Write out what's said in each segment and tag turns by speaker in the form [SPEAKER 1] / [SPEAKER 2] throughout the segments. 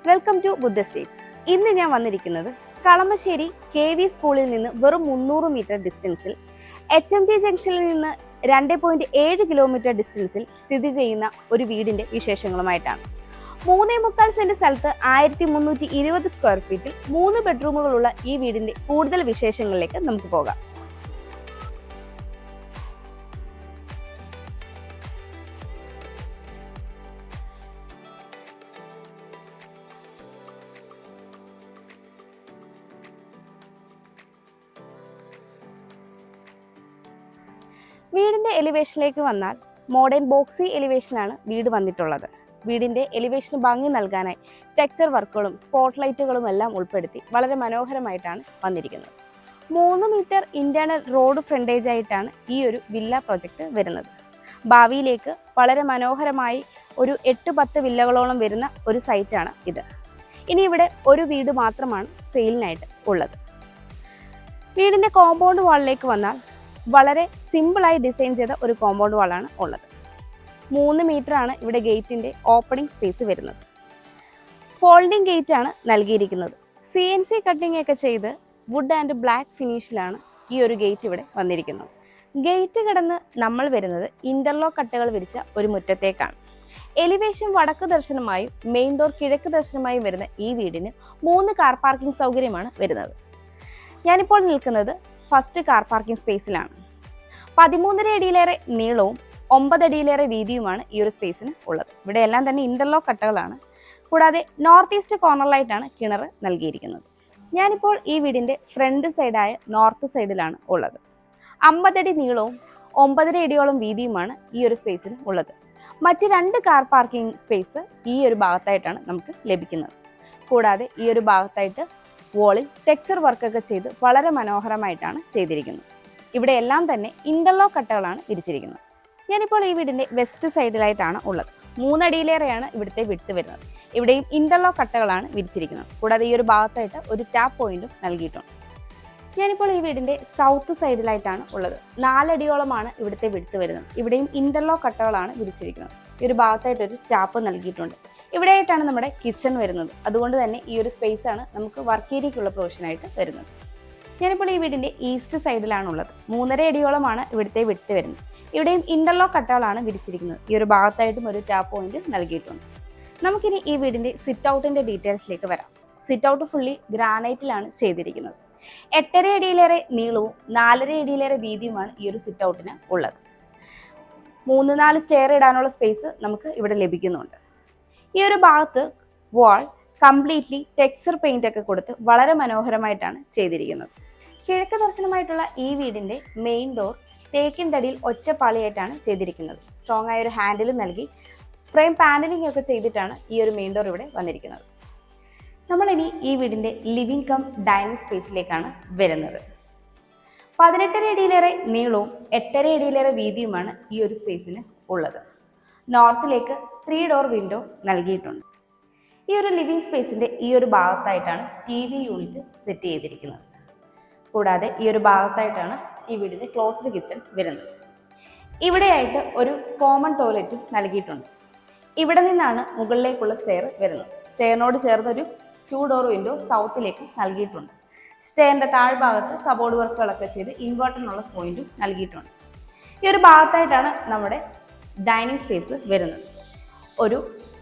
[SPEAKER 1] Welcome to Buddha States. ഇന്ന് ഞാൻ വന്നിരിക്കുന്നത് കളമശ്ശേരി KV സ്കൂളിൽ നിന്ന് വെറും 300 മീറ്റർ ഡിസ്റ്റൻസിൽ HMT ജംഗ്ഷനിൽ നിന്ന് 2.7 കിലോമീറ്റർ ഡിസ്റ്റൻസിൽ സ്ഥിതി ചെയ്യുന്ന ഒരു വീടിന്റെ വിശേഷങ്ങളുമായിട്ടാണ്. 3.25 സെന്റ് സ്ഥലത്ത് 1320 സ്ക്വയർ ഫീറ്റിൽ 3 ബെഡ്റൂമുകളുള്ള ഈ വീടിന്റെ കൂടുതൽ വിശേഷങ്ങളിലേക്ക് നമുക്ക് പോകാം. വീടിന്റെ എലിവേഷനിലേക്ക് വന്നാൽ മോഡേൺ ബോക്സി എലിവേഷനാണ് വീട് വന്നിട്ടുള്ളത്. വീടിന്റെ എലിവേഷന് ഭംഗി നൽകാനായി ടെക്സ്ചർ വർക്കുകളും സ്പോട്ട് ലൈറ്റുകളും എല്ലാം ഉൾപ്പെടുത്തി വളരെ മനോഹരമായിട്ടാണ് വന്നിരിക്കുന്നത്. 3 മീറ്റർ ഇന്റേണൽ റോഡ് ഫ്രണ്ടേജ് ആയിട്ടാണ് ഈ ഒരു വില്ല പ്രൊജക്റ്റ് വരുന്നത്. ഭാവിയിലേക്ക് വളരെ മനോഹരമായി ഒരു 8-10 വില്ലകളോളം വരുന്ന ഒരു സൈറ്റാണ് ഇത്. ഇനി ഇവിടെ ഒരു വീട് മാത്രമാണ് സെയിലിനായിട്ട് ഉള്ളത്. വീടിന്റെ കോമ്പൗണ്ട് വാളിലേക്ക് വന്നാൽ വളരെ സിമ്പിളായി ഡിസൈൻ ചെയ്ത ഒരു കോമ്പൗണ്ട് വാളാണ് ഉള്ളത്. 3 മീറ്റർ ആണ് ഇവിടെ ഗേറ്റിന്റെ ഓപ്പണിംഗ് സ്പേസ് വരുന്നത്. ഫോൾഡിംഗ് ഗേറ്റ് ആണ് നൽകിയിരിക്കുന്നത്. CNC കട്ടിംഗ് ഒക്കെ ചെയ്ത് വുഡ് ആൻഡ് ബ്ലാക്ക് ഫിനിഷിലാണ് ഈ ഒരു ഗേറ്റ് ഇവിടെ വന്നിരിക്കുന്നത്. ഗേറ്റ് കടന്ന് നമ്മൾ വരുന്നത് ഇന്റർലോക്ക് കട്ടകൾ വിരിച്ച ഒരു മുറ്റത്തേക്കാണ്. എലിവേഷൻ വടക്ക് ദർശനമായും മെയിൻ ഡോർ കിഴക്ക് ദർശനമായും വരുന്ന ഈ വീടിന് 3 കാർ പാർക്കിംഗ് സൗകര്യമാണ് വരുന്നത്. ഞാനിപ്പോൾ നിൽക്കുന്നത് ഫസ്റ്റ് കാർ പാർക്കിംഗ് സ്പേസിലാണ്. 13.5 അടിയിലേറെ നീളവും 9 അടിയിലേറെ വീതിയുമാണ് ഈ ഒരു സ്പേസിന് ഉള്ളത്. ഇവിടെ എല്ലാം തന്നെ ഇന്റർലോക്ക് കട്ടകളാണ്. കൂടാതെ നോർത്ത് ഈസ്റ്റ് കോർണറിലായിട്ടാണ് കിണർ നൽകിയിരിക്കുന്നത്. ഞാനിപ്പോൾ ഈ വീടിന്റെ ഫ്രണ്ട് സൈഡായ നോർത്ത് സൈഡിലാണ് ഉള്ളത്. 50 അടി നീളവും 9.5 അടിയോളം വീതിയുമാണ് ഈ ഒരു സ്പേസിന് ഉള്ളത്. മറ്റ് 2 കാർ പാർക്കിംഗ് സ്പേസ് ഈ ഒരു ഭാഗത്തായിട്ടാണ് നമുക്ക് ലഭിക്കുന്നത്. കൂടാതെ ഈ ഒരു ഭാഗത്തായിട്ട് വോളിൽ ടെക്സ്ചർ വർക്കൊക്കെ ചെയ്ത് വളരെ മനോഹരമായിട്ടാണ് ചെയ്തിരിക്കുന്നത്. ഇവിടെ എല്ലാം തന്നെ ഇന്റർലോക്ക് കട്ടകളാണ് വിരിച്ചിരിക്കുന്നത്. ഞാനിപ്പോൾ ഈ വീടിന്റെ വെസ്റ്റ് സൈഡിലായിട്ടാണ് ഉള്ളത്. 3 അടിയിലേറെയാണ് ഇവിടുത്തെ വിട്ട് വരുന്നത്. ഇവിടെയും ഇന്റർലോക്ക് കട്ടകളാണ് വിരിച്ചിരിക്കുന്നത്. കൂടാതെ ഈ ഒരു ഭാഗത്തായിട്ട് ഒരു ടാപ്പ് പോയിന്റും നൽകിയിട്ടുണ്ട്. ഞാനിപ്പോൾ ഈ വീടിന്റെ സൗത്ത് സൈഡിലായിട്ടാണ് ഉള്ളത്. 4 അടിയോളമാണ് ഇവിടുത്തെ വിട്ട് വരുന്നത്. ഇവിടെയും ഇന്റർലോക്ക് കട്ടകളാണ് വിരിച്ചിരിക്കുന്നത്. ഈ ഒരു ഭാഗത്തായിട്ടൊരു ടാപ്പ് നൽകിയിട്ടുണ്ട്. ഇവിടെയായിട്ടാണ് നമ്മുടെ കിച്ചൺ വരുന്നത്. അതുകൊണ്ട് തന്നെ ഈ ഒരു സ്പേസ് ആണ് നമുക്ക് വർക്ക് ഏരിയയ്ക്കുള്ള പ്രൊവിഷനായിട്ട് വരുന്നത്. ഞാനിപ്പോൾ ഈ വീടിന്റെ ഈസ്റ്റ് സൈഡിലാണുള്ളത്. 3.5 അടിയോളമാണ് ഇവിടുത്തെ വിട്ട് വരുന്നത്. ഇവിടെയും ഇന്റർലോക്ക് കട്ടകളാണ് വിരിച്ചിരിക്കുന്നത്. ഈ ഒരു ഭാഗത്തായിട്ടും ഒരു ടാപ്പ് പോയിന്റ് നൽകിയിട്ടുണ്ട്. നമുക്കിനി ഈ വീടിന്റെ സിറ്റ് ഔട്ടിന്റെ ഡീറ്റെയിൽസിലേക്ക് വരാം. സിറ്റ് ഔട്ട് ഫുള്ളി ഗ്രാനൈറ്റിലാണ് ചെയ്തിരിക്കുന്നത്. 8.5 അടിയിലേറെ നീളവും 4.5 അടിയിലേറെ വീതിയുമാണ് ഈ ഒരു സിറ്റ് ഔട്ടിന് ഉള്ളത്. 3-4 സ്റ്റെയർ ഇടാനുള്ള സ്പേസ് നമുക്ക് ഇവിടെ ലഭിക്കുന്നുണ്ട്. ഈ ഒരു ഭാഗത്ത് വാൾ കംപ്ലീറ്റ്ലി ടെക്സ്ചർ പെയിന്റ് ഒക്കെ കൊടുത്ത് വളരെ മനോഹരമായിട്ടാണ് ചെയ്തിരിക്കുന്നത്. കിഴക്ക് ദർശനമായിട്ടുള്ള ഈ വീടിന്റെ മെയിൻ ഡോർ തേക്കിൻ തടിയിൽ ഒറ്റപ്പാളിയായിട്ടാണ് ചെയ്തിരിക്കുന്നത്. സ്ട്രോങ് ആയ ഒരു ഹാൻഡിൽ നൽകി ഫ്രെയിം പാനലിംഗ് ഒക്കെ ചെയ്തിട്ടാണ് ഈ ഒരു മെയിൻ ഡോർ ഇവിടെ വന്നിരിക്കുന്നത്. നമ്മളിനി ഈ വീടിന്റെ ലിവിംഗ് കം ഡൈനിങ് സ്പേസിലേക്കാണ് വരുന്നത്. 18.5 അടിയിലേറെ നീളവും 8.5 അടിയിലേറെ വീതിയുമാണ് ഈ ഒരു സ്പേസിന് ഉള്ളത്. നോർത്തിലേക്ക് 3 ഡോർ വിൻഡോ നൽകിയിട്ടുണ്ട്. ഈ ഒരു ലിവിംഗ് സ്പേസിന്റെ ഈ ഒരു ഭാഗത്തായിട്ടാണ് TV യൂണിറ്റ് സെറ്റ് ചെയ്തിരിക്കുന്നത്. കൂടാതെ ഈ ഒരു ഭാഗത്തായിട്ടാണ് ഈ വീടിന്റെ ക്ലോസ്ഡ് കിച്ചൺ വരുന്നത്. ഇവിടെയായിട്ട് ഒരു കോമൺ ടോയ്ലറ്റും നൽകിയിട്ടുണ്ട്. ഇവിടെ നിന്നാണ് മുകളിലേക്കുള്ള സ്റ്റെയർ വരുന്നത്. സ്റ്റെയറിനോട് ചേർന്നൊരു 2 ഡോർ വിൻഡോ സൗത്തിലേക്ക് നൽകിയിട്ടുണ്ട്. സ്റ്റെയറിന്റെ താഴ്ഭാഗത്ത് കബോർഡ് വർക്കുകളൊക്കെ ചെയ്ത് ഇൻവേർട്ടറിനുള്ള പോയിന്റും നൽകിയിട്ടുണ്ട്. ഈ ഒരു ഭാഗത്തായിട്ടാണ് നമ്മുടെ ഡൈനിങ് സ്പേസ് വരുന്നത്. ഒരു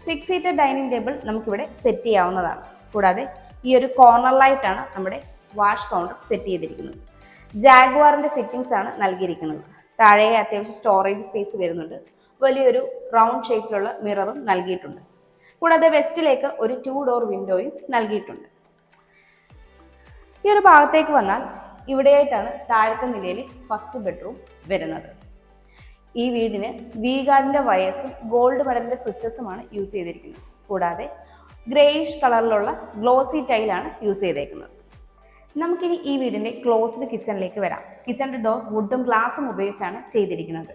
[SPEAKER 1] 6 സീറ്റർ ഡൈനിങ് ടേബിൾ നമുക്കിവിടെ സെറ്റ് ചെയ്യാവുന്നതാണ്. കൂടാതെ ഈ ഒരു കോർണറിലായിട്ടാണ് നമ്മുടെ വാഷ് കൗണ്ടർ സെറ്റ് ചെയ്തിരിക്കുന്നത്. ജാഗ്വാറിന്റെ ഫിറ്റിംഗ്സ് ആണ് നൽകിയിരിക്കുന്നത്. താഴെ അത്യാവശ്യം സ്റ്റോറേജ് സ്പേസ് വരുന്നുണ്ട്. വലിയൊരു റൗണ്ട് ഷേപ്പിലുള്ള മിററും നൽകിയിട്ടുണ്ട്. കൂടാതെ വെസ്റ്റിലേക്ക് ഒരു 2 ഡോർ വിൻഡോയും നൽകിയിട്ടുണ്ട്. ഈ ഒരു ഭാഗത്തേക്ക് വന്നാൽ ഇവിടെയായിട്ടാണ് താഴത്തെ നിലയിൽ ഫസ്റ്റ് ബെഡ്റൂം വരുന്നത്. ഈ വീടിന് V-ഗാർഡിന്റെ വയസ്സും ഗോൾഡ് മെഡലിന്റെ സ്വിച്ചസുമാണ് യൂസ് ചെയ്തിരിക്കുന്നത്. കൂടാതെ ഗ്രേയിഷ് കളറിലുള്ള ഗ്ലോസി ടൈലാണ് യൂസ് ചെയ്തേക്കുന്നത്. നമുക്കിനി ഈ വീടിന്റെ ക്ലോസ്ഡ് കിച്ചണിലേക്ക് വരാം. കിച്ചണിന്റെ ഡോർ വുഡും ഗ്ലാസും ഉപയോഗിച്ചാണ് ചെയ്തിരിക്കുന്നത്.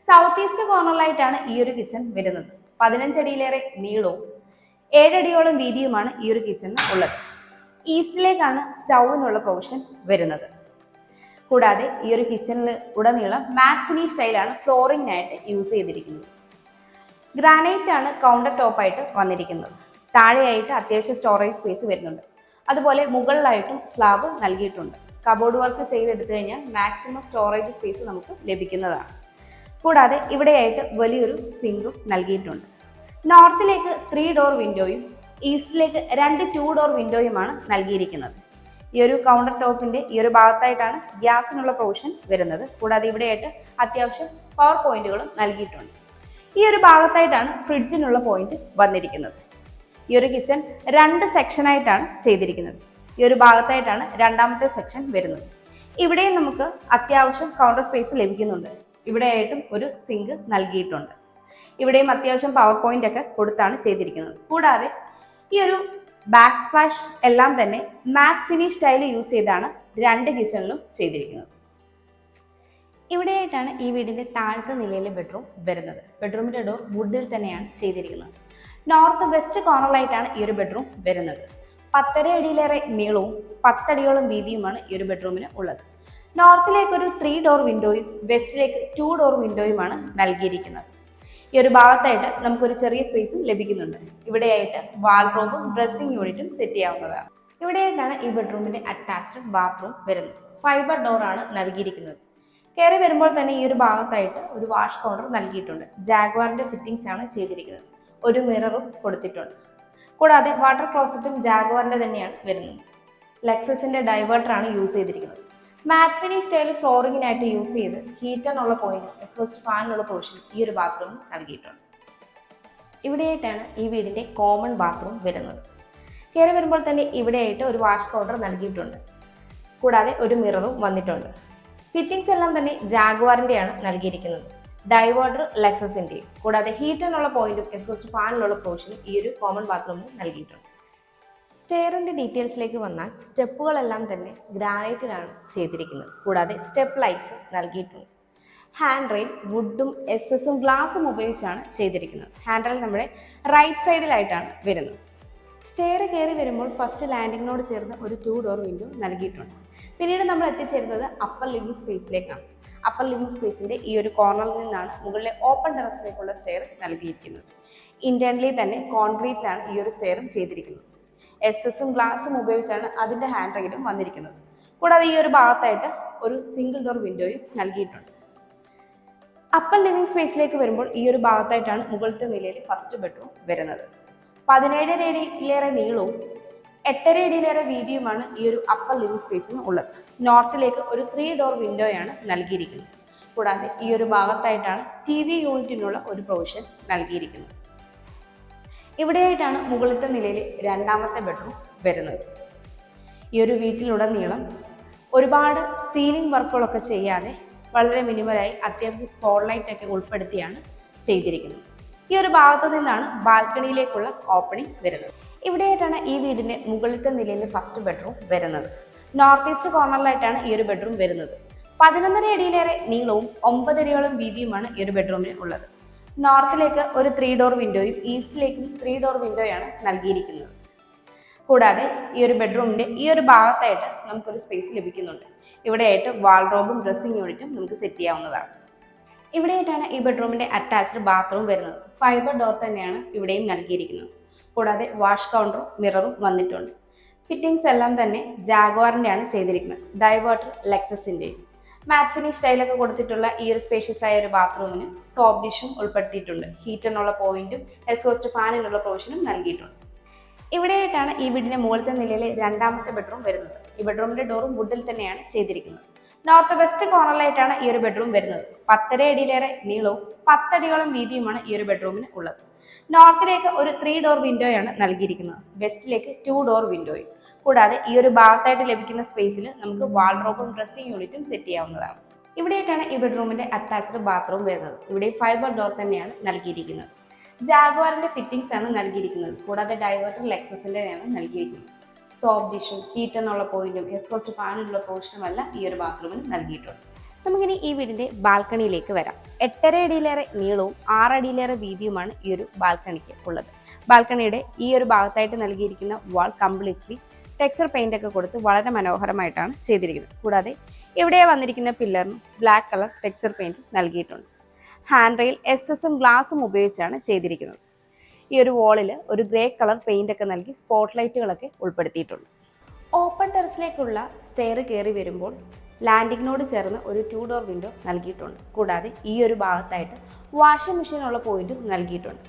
[SPEAKER 1] സൗത്ത് ഈസ്റ്റ് കോർണറിലായിട്ടാണ് ഈ ഒരു കിച്ചൺ വരുന്നത്. 15 അടിയിലേറെ നീളവും 7 അടിയോളം വീതിയുമാണ് ഈ ഒരു കിച്ചണിന് ഉള്ളത്. ഈസ്റ്റിലേക്കാണ് സ്റ്റൗവിനുള്ള പ്രൊവിഷൻ വരുന്നത്. കൂടാതെ ഈ ഒരു കിച്ചണിൽ ഉടനീളം മാറ്റ് ഫിനിഷ് സ്റ്റൈലാണ് ഫ്ലോറിങ്ങിനായിട്ട് യൂസ് ചെയ്തിരിക്കുന്നത്. ഗ്രാനൈറ്റ് ആണ് കൗണ്ടർ ടോപ്പായിട്ട് വന്നിരിക്കുന്നത്. താഴെയായിട്ട് അത്യാവശ്യം സ്റ്റോറേജ് സ്പേസ് വരുന്നുണ്ട്. അതുപോലെ മുകളിലായിട്ടും സ്ലാബ് നൽകിയിട്ടുണ്ട്. കബോർഡ് വർക്ക് ചെയ്തെടുത്തു കഴിഞ്ഞാൽ മാക്സിമം സ്റ്റോറേജ് സ്പേസ് നമുക്ക് ലഭിക്കുന്നതാണ്. കൂടാതെ ഇവിടെയായിട്ട് വലിയൊരു സിങ്കും നൽകിയിട്ടുണ്ട്. നോർത്തിലേക്ക് 3 ഡോർ വിൻഡോയും ഈസ്റ്റിലേക്ക് 2 2 ഡോർ വിൻഡോയുമാണ് നൽകിയിരിക്കുന്നത്. ഈ ഒരു കൗണ്ടർ ടോപ്പിന്റെ ഈ ഒരു ഭാഗത്തായിട്ടാണ് ഗ്യാസിനുള്ള പ്രൊവിഷൻ വരുന്നത്. കൂടാതെ ഇവിടെയായിട്ട് അത്യാവശ്യം പവർ പോയിന്റുകളും നൽകിയിട്ടുണ്ട്. ഈ ഒരു ഭാഗത്തായിട്ടാണ് ഫ്രിഡ്ജിനുള്ള പോയിന്റ് വന്നിരിക്കുന്നത്. ഈ ഒരു കിച്ചൺ 2 സെക്ഷനായിട്ടാണ് ചെയ്തിരിക്കുന്നത്. ഈ ഒരു ഭാഗത്തായിട്ടാണ് രണ്ടാമത്തെ സെക്ഷൻ വരുന്നത്. ഇവിടെയും നമുക്ക് അത്യാവശ്യം കൗണ്ടർ സ്പേസ് ലഭിക്കുന്നുണ്ട്. ഇവിടെയായിട്ടും ഒരു സിങ്ക് നൽകിയിട്ടുണ്ട്. ഇവിടെയും അത്യാവശ്യം പവർ പോയിന്റ് ഒക്കെ കൊടുത്താണ് ചെയ്തിരിക്കുന്നത്. കൂടാതെ ഈ ഒരു ബാക്ക് സ്പ്ലാഷ് എല്ലാം തന്നെ മാറ്റ് ഫിനിഷ് ടൈൽ യൂസ് ചെയ്താണ് 2 കിച്ചണിലും ചെയ്തിരിക്കുന്നത്. ഇവിടെയായിട്ടാണ് ഈ വീടിന്റെ താഴത്തെ നിലയിലെ ബെഡ്റൂം വരുന്നത്. ബെഡ്റൂമിന്റെ ഡോർ വുഡിൽ തന്നെയാണ് ചെയ്തിരിക്കുന്നത്. നോർത്ത് വെസ്റ്റ് കോർണറിലായിട്ടാണ് ഈ ഒരു ബെഡ്റൂം വരുന്നത്. 10.5 അടിയിലേറെ നീളവും 10 അടിയോളം വീതിയുമാണ് ഈ ഒരു ബെഡ്റൂമിന് ഉള്ളത്. നോർത്തിലേക്ക് ഒരു 3 ഡോർ വിൻഡോയും വെസ്റ്റിലേക്ക് 2 ഡോർ വിൻഡോയുമാണ് നൽകിയിരിക്കുന്നത്. ഈ ഒരു ഭാഗത്തായിട്ട് നമുക്കൊരു ചെറിയ സ്പേസും ലഭിക്കുന്നുണ്ട്. ഇവിടെയായിട്ട് വാൾഡ്രോബും ഡ്രസ്സിംഗ് യൂണിറ്റും സെറ്റ് ചെയ്യാവുന്നതാണ്. ഇവിടെയായിട്ടാണ് ഈ ബെഡ്റൂമിന്റെ അറ്റാച്ച്ഡ് ബാത്റൂം വരുന്നത്. ഫൈബർ ഡോറാണ് നൽകിയിരിക്കുന്നത്. കയറി വരുമ്പോൾ തന്നെ ഈ ഒരു ഭാഗത്തായിട്ട് ഒരു വാഷ് കൗണ്ടർ നൽകിയിട്ടുണ്ട്. ജാഗ്വാറിന്റെ ഫിറ്റിംഗ്സ് ആണ് ചെയ്തിരിക്കുന്നത്. ഒരു മിററും കൊടുത്തിട്ടുണ്ട്. കൂടാതെ വാട്ടർ ക്ലോസറ്റും ജാഗ്വാറിന്റെ തന്നെയാണ് വരുന്നത്. ലെക്സസിന്റെ ഡൈവേർട്ടറാണ് യൂസ് ചെയ്തിരിക്കുന്നത്. മാറ്റ് ഫിനിഷ് ടൈൽ ഫ്ലോറിങ്ങിനായിട്ട് യൂസ് ചെയ്ത് ഹീറ്ററിനുള്ള പോയിന്റ് എക്സോസ്റ്റ് ഫാനിനുള്ള പ്രൊവിഷൻ ഈ ഒരു ബാത്റൂമിൽ നൽകിയിട്ടുണ്ട്. ഇവിടെയായിട്ടാണ് ഈ വീടിന്റെ കോമൺ ബാത്റൂം വരുന്നത്. കയറി വരുമ്പോൾ തന്നെ ഇവിടെയായിട്ട് ഒരു വാഷ് കൗണ്ടർ നൽകിയിട്ടുണ്ട്. കൂടാതെ ഒരു മിററും വന്നിട്ടുണ്ട്. ഫിറ്റിംഗ്സ് എല്ലാം തന്നെ ജാഗ്വാറിന്റെയാണ് നൽകിയിരിക്കുന്നത്. ഡൈവേർട്ടർ ലെക്സസിന്റെയും. കൂടാതെ ഹീറ്ററിനുള്ള പോയിന്റും എക്സോസ്റ്റ് ഫാനിനുള്ള പ്രൊവിഷനും ഈ ഒരു കോമൺ ബാത്റൂമിൽ നൽകിയിട്ടുണ്ട്. സ്റ്റെയറിന്റെ ഡീറ്റെയിൽസിലേക്ക് വന്നാൽ സ്റ്റെപ്പുകളെല്ലാം തന്നെ ഗ്രാനൈറ്റിലാണ് ചെയ്തിരിക്കുന്നത്. കൂടാതെ സ്റ്റെപ്പ് ലൈറ്റ്സ് നൽകിയിട്ടുണ്ട്. ഹാൻഡ് റെയിൽ വുഡും എസ്എസും ഗ്ലാസും ഉപയോഗിച്ചാണ് ചെയ്തിരിക്കുന്നത്. ഹാൻഡ് റെയിൽ നമ്മുടെ റൈറ്റ് സൈഡിലായിട്ടാണ് വരുന്നത്. സ്റ്റെയർ കയറി വരുമ്പോൾ ഫസ്റ്റ് ലാൻഡിങ്ങിനോട് ചേർന്ന് ഒരു 2 ഡോർ വിൻഡോ നൽകിയിട്ടുണ്ട്. പിന്നീട് നമ്മൾ എത്തിച്ചേരുന്നത് അപ്പർ ലിവിംഗ് സ്പേസിലേക്കാണ്. അപ്പർ ലിവിംഗ് സ്പേസിന്റെ ഈ ഒരു കോർണറിൽ നിന്നാണ് മുകളിലെ ഓപ്പൺ ടെറസിലേക്കുള്ള സ്റ്റെയർ നൽകിയിരിക്കുന്നത്. ഇന്റേണലി തന്നെ കോൺക്രീറ്റിലാണ് ഈ ഒരു സ്റ്റെയറും ചെയ്തിരിക്കുന്നത്. എസ്എസും ഗ്ലാസും ഉപയോഗിച്ചാണ് അതിന്റെ ഹാൻഡ് റെയിലും വന്നിരിക്കുന്നത്. കൂടാതെ ഈ ഒരു ഭാഗത്തായിട്ട് ഒരു സിംഗിൾ ഡോർ വിൻഡോയും നൽകിയിട്ടുണ്ട്. അപ്പർ ലിവിംഗ് സ്പേസിലേക്ക് വരുമ്പോൾ ഈ ഒരു ഭാഗത്തായിട്ടാണ് മുകളിലത്തെ നിലയിൽ ഫസ്റ്റ് ബെഡ്റൂം വരുന്നത്. 17 അടിയിലേറെ നീളവും 8.5 അടിയിലേറെ വീതിയുമാണ് ഈ ഒരു അപ്പർ ലിവിംഗ് സ്പേസിന് ഉള്ളത്. നോർത്തിലേക്ക് ഒരു 3 ഡോർ വിൻഡോയാണ് നൽകിയിരിക്കുന്നത്. കൂടാതെ ഈ ഒരു ഭാഗത്തായിട്ടാണ് TV യൂണിറ്റിനുള്ള ഒരു പ്രൊവിഷൻ നൽകിയിരിക്കുന്നത്. ഇവിടെയായിട്ടാണ് മുകളിലത്തെ നിലയിൽ രണ്ടാമത്തെ ബെഡ്റൂം വരുന്നത്. ഈ ഒരു വീട്ടിലുടനീളം ഒരുപാട് സീലിംഗ് വർക്കുകളൊക്കെ ചെയ്യാതെ വളരെ മിനിമലായി അത്യാവശ്യം സ്പോട്ട് ലൈറ്റ് ഒക്കെ ഉൾപ്പെടുത്തിയാണ് ചെയ്തിരിക്കുന്നത്. ഈ ഒരു ഭാഗത്തു നിന്നാണ് ബാൽക്കണിയിലേക്കുള്ള ഓപ്പണിംഗ് വരുന്നത്. ഇവിടെയായിട്ടാണ് ഈ വീടിന്റെ മുകളിലത്തെ നിലയിലെ ഫസ്റ്റ് ബെഡ്റൂം വരുന്നത്. നോർത്ത് ഈസ്റ്റ് കോർണറിലായിട്ടാണ് ഈ ഒരു ബെഡ്റൂം വരുന്നത്. 11.5 അടിയിലേറെ നീളവും 9 അടിയോളം വീതിയുമാണ് ഈ ഒരു ബെഡ്റൂമിന് ഉള്ളത്. നോർത്തിലേക്ക് ഒരു 3 ഡോർ വിൻഡോയും ഈസ്റ്റിലേക്കും 3 ഡോർ വിൻഡോയാണ് നൽകിയിരിക്കുന്നത്. കൂടാതെ ഈ ഒരു ബെഡ്റൂമിന്റെ ഈ ഒരു ഭാഗത്തായിട്ട് നമുക്കൊരു സ്പേസ് ലഭിക്കുന്നുണ്ട്. ഇവിടെയായിട്ട് വാൾഡ്രോബും ഡ്രസ്സിംഗ് യൂണിറ്റും നമുക്ക് സെറ്റ് ചെയ്യാവുന്നതാണ്. ഇവിടെയായിട്ടാണ് ഈ ബെഡ്റൂമിന്റെ അറ്റാച്ച്ഡ് ബാത്റൂം വരുന്നത്. ഫൈബർ ഡോർ തന്നെയാണ് ഇവിടെയും നൽകിയിരിക്കുന്നത്. കൂടാതെ വാഷ് കൗണ്ടറും മിററും വന്നിട്ടുണ്ട്. ഫിറ്റിംഗ്സ് എല്ലാം തന്നെ ജാഗ്വാറിന്റെയാണ് ചെയ്തിരിക്കുന്നത്. ഡൈവേർട്ടർ ലെക്സസിന്റെയും. മാറ്റ് ഫിനിഷ് സ്റ്റൈലൊക്കെ കൊടുത്തിട്ടുള്ള ഈ ഒരു സ്പേഷ്യസ് ആയ ഒരു ബാത്റൂമിന് സോപ്പ് ഡിഷും ഉൾപ്പെടുത്തിയിട്ടുണ്ട്. ഹീറ്ററിനുള്ള പോയിന്റും എക്സോസ്റ്റ് ഫാനിനുള്ള പ്രൊവിഷനും നൽകിയിട്ടുണ്ട്. ഇവിടെയായിട്ടാണ് ഈ വീടിന്റെ മുകളിലത്തെ നിലയിലെ രണ്ടാമത്തെ ബെഡ്റൂം വരുന്നത്. ഈ ബെഡ്റൂമിന്റെ ഡോറും വുഡിൽ തന്നെയാണ് ചെയ്തിരിക്കുന്നത്. നോർത്ത് വെസ്റ്റ് കോർണറിലായിട്ടാണ് ഈ ഒരു ബെഡ്റൂം വരുന്നത്. 10.5 അടിയിലേറെ നീളവും 10 അടിയോളം വീതിയുമാണ് ഈ ഒരു ബെഡ്റൂമിന് ഉള്ളത്. നോർത്തിലേക്ക് ഒരു 3 ഡോർ വിൻഡോയാണ് നൽകിയിരിക്കുന്നത്. വെസ്റ്റിലേക്ക് 2 ഡോർ വിൻഡോയും. കൂടാതെ ഈ ഒരു ഭാഗത്തായിട്ട് ലഭിക്കുന്ന സ്പേസിൽ നമുക്ക് വാൾഡ്രോബും ഡ്രസ്സിംഗ് യൂണിറ്റും സെറ്റ് ചെയ്യാവുന്നതാണ്. ഇവിടെയായിട്ടാണ് ഈ ബെഡ്റൂമിന്റെ അറ്റാച്ച്ഡ് ബാത്റൂം വരുന്നത്. ഇവിടെ ഫൈബർ ഡോർ തന്നെയാണ് നൽകിയിരിക്കുന്നത്. ജാഗ്വാറിന്റെ ഫിറ്റിംഗ്സ് ആണ് നൽകിയിരിക്കുന്നത്. കൂടാതെ ഡൈവേർട്ടർ ലെക്സസിന്റെയാണ് നൽകിയിരിക്കുന്നത്. സോപ്പ് ഡിഷും ഹീറ്ററിനുള്ള പോയിന്റും എക്സോസ്റ്റ് ഫാനിനുള്ള പ്രൊവിഷനുമെല്ലാം ഈ ഒരു ബാത്റൂമിൽ നൽകിയിട്ടുണ്ട്. നമുക്കിനി ഈ വീടിന്റെ ബാൽക്കണിയിലേക്ക് വരാം. 8.5 അടിയിലേറെ നീളവും 6 അടിയിലേറെ വീതിയുമാണ് ഈ ഒരു ബാൽക്കണിക്ക് ഉള്ളത്. ബാൽക്കണിയുടെ ഈ ഒരു ഭാഗത്തായിട്ട് നൽകിയിരിക്കുന്ന വാൾ കംപ്ലീറ്റ്ലി ടെക്സ്ചർ പെയിന്റ് ഒക്കെ കൊടുത്ത് വളരെ മനോഹരമായിട്ടാണ് ചെയ്തിരിക്കുന്നത്. കൂടാതെ ഇവിടെ വന്നിരിക്കുന്ന പില്ലറിന് ബ്ലാക്ക് കളർ ടെക്സ്ചർ പെയിന്റ് നൽകിയിട്ടുണ്ട്. ഹാൻഡ് റെയിൽ എസ്എസും ഗ്ലാസും ഉപയോഗിച്ചാണ് ചെയ്തിരിക്കുന്നത്. ഈ ഒരു വാളിൽ ഒരു ഗ്രേ കളർ പെയിന്റ് ഒക്കെ നൽകി സ്പോട്ട് ലൈറ്റുകളൊക്കെ ഉൾപ്പെടുത്തിയിട്ടുണ്ട്. ഓപ്പൺ ടെറസിലേക്കുള്ള സ്റ്റെയർ കയറി വരുമ്പോൾ ലാൻഡിങ്ങിനോട് ചേർന്ന് ഒരു 2 ഡോർ വിൻഡോ നൽകിയിട്ടുണ്ട്. കൂടാതെ ഈ ഒരു ഭാഗത്തായിട്ട് വാഷിംഗ് മെഷീനുള്ള പോയിന്റും നൽകിയിട്ടുണ്ട്.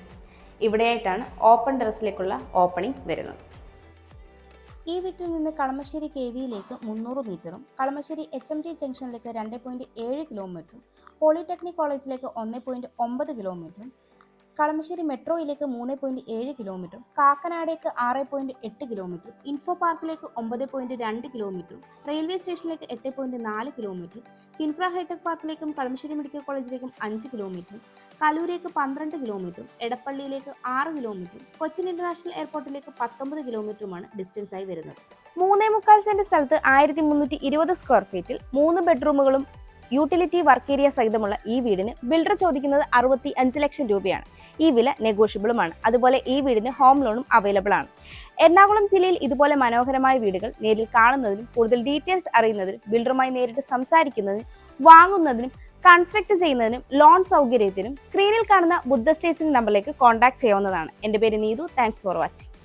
[SPEAKER 1] ഇവിടെയായിട്ടാണ് ഓപ്പൺ ടെറസിലേക്കുള്ള ഓപ്പണിംഗ് വരുന്നത്.
[SPEAKER 2] ഈ വീട്ടിൽ നിന്ന് കളമശ്ശേരി KVയിലേക്ക് 300 മീറ്ററും കളമശ്ശേരി HMT ജംഗ്ഷനിലേക്ക് 2.7 കിലോമീറ്ററും പോളിടെക്നിക് കോളേജിലേക്ക് 1.9 കിലോമീറ്ററും കളമശ്ശേരി മെട്രോയിലേക്ക് 3.7 കിലോമീറ്ററും കാക്കനാടേക്ക് 6.8 കിലോമീറ്ററും ഇൻഫോ പാർക്കിലേക്ക് 9.2 കിലോമീറ്ററും റെയിൽവേ സ്റ്റേഷനിലേക്ക് 8.4 കിലോമീറ്ററും കിൻഫ്ര ഹൈടെക് പാർക്കിലേക്കും കളമശ്ശേരി മെഡിക്കൽ കോളേജിലേക്കും 5 കിലോമീറ്ററും കലൂരേക്ക് 12 കിലോമീറ്ററും എടപ്പള്ളിയിലേക്ക് 6 കിലോമീറ്ററും കൊച്ചിൻ ഇന്റർനാഷണൽ എയർപോർട്ടിലേക്ക് 19 കിലോമീറ്ററുമാണ് ഡിസ്റ്റൻസ് ആയി വരുന്നത്. 3.25 സെന്റ് സ്ഥലത്ത് 1320 സ്ക്വയർ ഫീറ്റിൽ 3 ബെഡ്റൂമുകളും യൂട്ടിലിറ്റി വർക്ക് ഏരിയ സഹിതമുള്ള ഈ വീടിന് ബിൽഡർ ചോദിക്കുന്നത് 65 ലക്ഷം രൂപയാണ്. ഈ വില നെഗോഷ്യബിളുമാണ്. അതുപോലെ ഈ വീടിന് ഹോം ലോണും അവൈലബിൾ ആണ്. എറണാകുളം ജില്ലയിൽ ഇതുപോലെ മനോഹരമായ വീടുകൾ നേരിൽ കാണുന്നതിനും കൂടുതൽ ഡീറ്റെയിൽസ് അറിയുന്നതിനും ബിൽഡറുമായി നേരിട്ട് സംസാരിക്കുന്നതിനും വാങ്ങുന്നതിനും കൺസ്ട്രക്ട് ചെയ്യുന്നതിനും ലോൺ സൗകര്യത്തിനും സ്ക്രീനിൽ കാണുന്ന ബുദ്ധ സ്റ്റേഷൻ നമ്പറിലേക്ക് കോൺടാക്ട് ചെയ്യാവുന്നതാണ്. എൻ്റെ പേര് നീതു. Thanks for watching.